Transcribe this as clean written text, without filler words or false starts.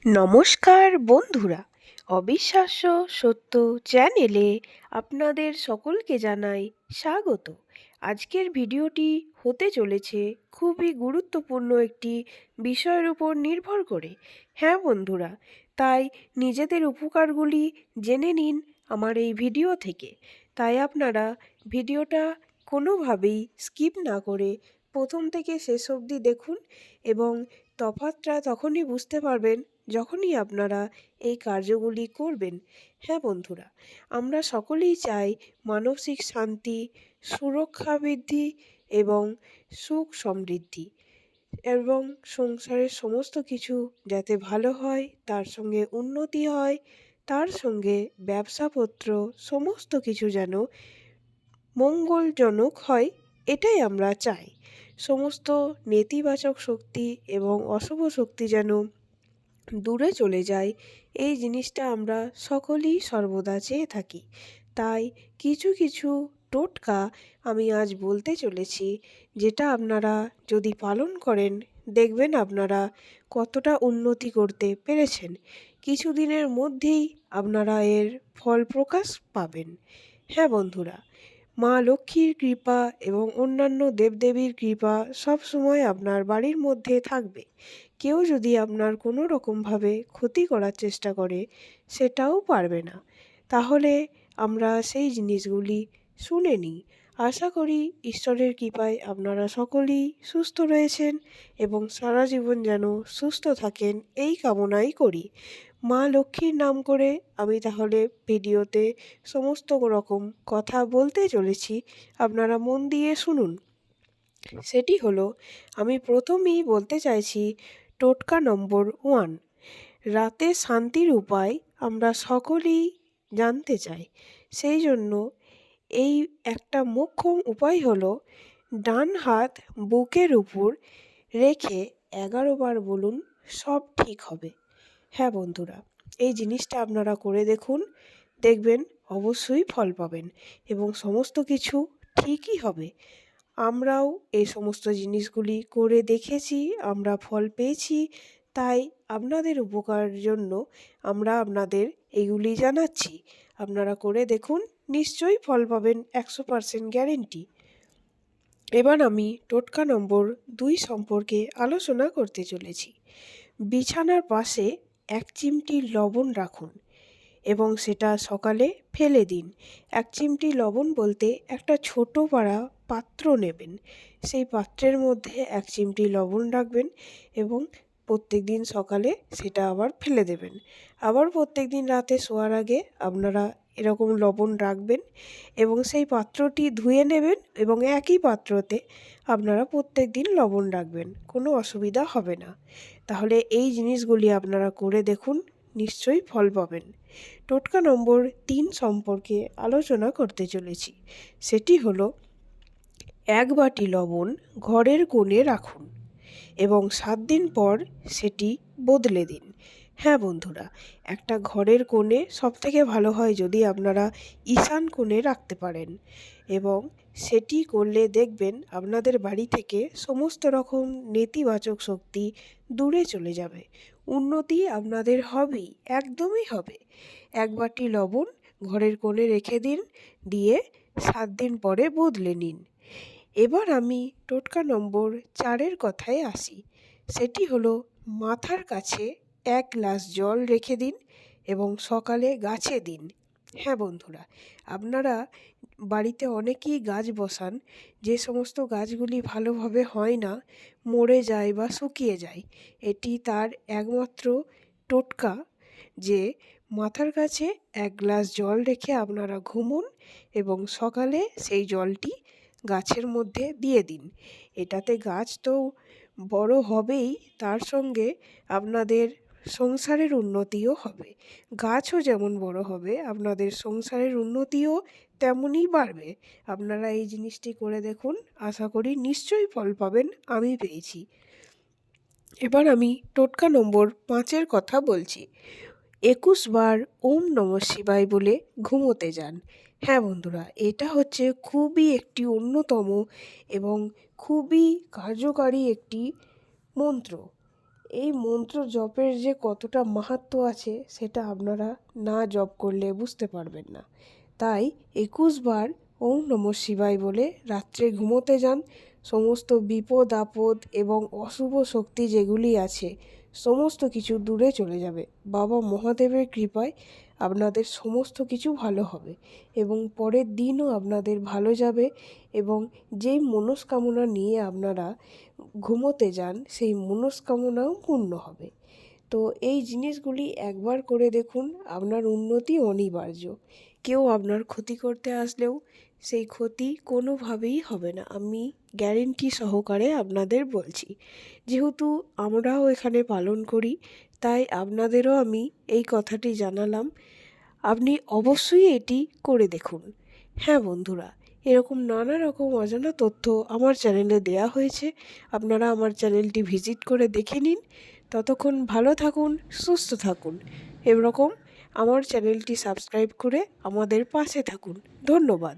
নমস্কার বন্ধুরা, অবিশ্বাস্য সত্য চ্যানেলে আপনাদের সকলকে জানাই স্বাগত। আজকের ভিডিওটি হতে চলেছে খুবই গুরুত্বপূর্ণ একটি বিষয়ের উপর নির্ভর করে। হ্যাঁ বন্ধুরা, তাই নিজেদের উপকারগুলি জেনে নিন আমার এই ভিডিও থেকে। তাই আপনারা ভিডিওটা কোনোভাবেই স্কিপ না করে প্রথম থেকে শেষ অবধি দেখুন এবং তফাৎটা তখনই বুঝতে পারবেন যখনই আপনারা এই কার্যগুলি করবেন। হ্যাঁ বন্ধুরা, আমরা সকলেই চাই মানসিক শান্তি, সুরক্ষা বৃদ্ধি এবং সুখ সমৃদ্ধি এবং সংসারের সমস্ত কিছু যাতে ভালো হয়, তার সঙ্গে উন্নতি হয়, তার সঙ্গে ব্যবসাপত্র সমস্ত কিছু যেন মঙ্গলজনক হয়, এটাই আমরা চাই। সমস্ত নেতিবাচক শক্তি এবং অশুভ শক্তি যেন দূরে চলে যায়, এই জিনিসটা আমরা সকলেই সর্বদা চেয়ে থাকি। তাই কিছু কিছু টোটকা আমি আজ বলতে চলেছি, যেটা আপনারা যদি পালন করেন দেখবেন আপনারা কতটা উন্নতি করতে পেরেছেন। কিছুদিনের মধ্যেই আপনারা এর ফল প্রকাশ পাবেন। হ্যাঁ বন্ধুরা, মা লক্ষ্মীর কৃপা এবং অন্যান্য দেবদেবীর কৃপা সব সময় আপনার বাড়ির মধ্যে থাকবে। কেউ যদি আপনার কোনো রকমভাবে ক্ষতি করার চেষ্টা করে সেটাও পারবে না। তাহলে আমরা সেই জিনিসগুলি শুনে নিই। আশা করি ঈশ্বরের কৃপায় আপনারা সকলেই সুস্থ রয়েছেন এবং সারা জীবন যেন সুস্থ থাকেন এই কামনাই করি। মা লক্ষ্মীর নাম করে আমি তাহলে ভিডিওতে সমস্ত রকম কথা বলতে চলেছি, আপনারা মন দিয়ে শুনুন। সেটি হলো, আমি প্রথমেই বলতে চাইছি টোটকা নম্বর 1। রাতে শান্তির উপায় আমরা সকলেই জানতে চাই। সেই জন্য এই একটা মোক্ষম উপায় হলো, ডান হাত বুকের উপর রেখে 11 বার বলুন, সব ঠিক হবে। হ্যাঁ বন্ধুরা, এই জিনিসটা আপনারা করে দেখুন, দেখবেন অবশ্যই ফল পাবেন এবং সমস্ত কিছু ঠিকই হবে। আমরাও এই সমস্ত জিনিসগুলি করে দেখেছি, আমরা ফল পেয়েছি। তাই আপনাদের উপকারের জন্য আমরা আপনাদের এগুলি জানাচ্ছি। আপনারা করে দেখুন, নিশ্চয়ই ফল পাবেন, 100% গ্যারেন্টি। এবার আমি টোটকা নম্বর 2 সম্পর্কে আলোচনা করতে চলেছি। বিছানার পাশে 1 চিমটি লবণ রাখুন এবং সেটা সকালে ফেলে দিন। 1 চিমটি লবণ বলতে একটা ছোট পাড়া পাত্র নেবেন, সেই পাত্রের মধ্যে 1 চিমটি লবণ রাখবেন এবং প্রত্যেকদিন সকালে সেটা আবার ফেলে দেবেন। আবার প্রত্যেকদিন রাতে শোয়ার আগে আপনারা এরকম লবণ রাখবেন এবং সেই পাত্রটি ধুয়ে নেবেন এবং একই পাত্রতে আপনারা প্রত্যেকদিন লবণ রাখবেন, কোনো অসুবিধা হবে না। তাহলে এই জিনিসগুলি আপনারা করে দেখুন, নিশ্চয়ই ফল পাবেন। টোটকা নম্বর 3 সম্পর্কে আলোচনা করতে চলেছি। সেটি হলো, 1 বাটি লবণ ঘরের কোণে রাখুন এবং 7 দিন পর সেটি বদলে দিন। হ্যাঁ বন্ধুরা, একটা ঘরের কোণে সবথেকে ভালো হয় যদি আপনারা ঈশান কোণে রাখতে পারেন এবং সেটি করলে দেখবেন আপনাদের বাড়ি থেকে সমস্ত রকম নেতিবাচক শক্তি দূরে চলে যাবে। উন্নতি আপনাদের হবেই, একদমই হবে। 1 বাটি লবণ ঘরের কোণে রেখে দিন, দিয়ে 7 দিন পরে বদলে নিন। এবার আমি টোটকা নম্বর 4 কথায় আসি। সেটি হলো, মাথার কাছে 1 গ্লাস জল রেখে দিন এবং সকালে গাছে দিন। হ্যাঁ বন্ধুরা, আপনারা বাড়িতে অনেকেই গাছ বসান, যে সমস্ত গাছগুলি ভালোভাবে হয় না, মরে যায় বা শুকিয়ে যায়। এটি তার একমাত্র টোটকা যে মাথার কাছে 1 গ্লাস জল রেখে আপনারা ঘুমুন এবং সকালে সেই জলটি গাছের মধ্যে দিয়ে দিন। এটাতে গাছ তো বড় হবেই, তার সঙ্গে আপনাদের সংসারের উন্নতিও হবে। গাছও যেমন বড় হবে, আপনাদের সংসারের উন্নতিও তেমনই বাড়বে। আপনারা এই জিনিসটি করে দেখুন, আশা করি নিশ্চয়ই ফল পাবেন, আমি পেয়েছি। এবার আমি টোটকা নম্বর 5 কথা বলছি। 21 বার ওম নমঃ শিবায় বলে ঘুমোতে যান। হ্যাঁ বন্ধুরা, এটা হচ্ছে খুবই একটি অন্যতম এবং খুবই কার্যকারী একটি মন্ত্র। এই মন্ত্র জপের যে কতটা মাহাত্ম্য আছে সেটা আপনারা না জপ করলে বুঝতে পারবেন না। তাই 21 বার ওম নমঃ শিবায় বলে রাত্রে ঘুমোতে যান। সমস্ত বিপদ আপদ এবং অশুভ শক্তি যেগুলি আছে সমস্ত কিছু দূরে চলে যাবে। বাবা মহাদেবের কৃপায় আপনাদের সমস্ত কিছু ভালো হবে এবং পরের দিনও আপনাদের ভালো যাবে এবং যেই মনস্কামনা নিয়ে আপনারা ঘুমোতে যান সেই মনস্কামনাও পূর্ণ হবে। তো এই জিনিসগুলি একবার করে দেখুন, আপনার উন্নতি অনিবার্য। কেউ আপনার ক্ষতি করতে আসলেও সেই ক্ষতি কোনোভাবেই হবে না, আমি গ্যারেন্টি সহকারে আপনাদের বলছি। যেহেতু আমরাও এখানে পালন করি তাই আপনাদেরও আমি এই কথাটি জানালাম। আপনি অবশ্যই এটি করে দেখুন। হ্যাঁ বন্ধুরা, এরকম নানা রকম অজানা তথ্য আমার চ্যানেলে দেয়া হয়েছে, আপনারা আমার চ্যানেলটি ভিজিট করে দেখে নিন। ততক্ষণ ভালো থাকুন, সুস্থ থাকুন। এরকম আমার চ্যানেলটি সাবস্ক্রাইব করে আমাদের পাশে থাকুন। ধন্যবাদ।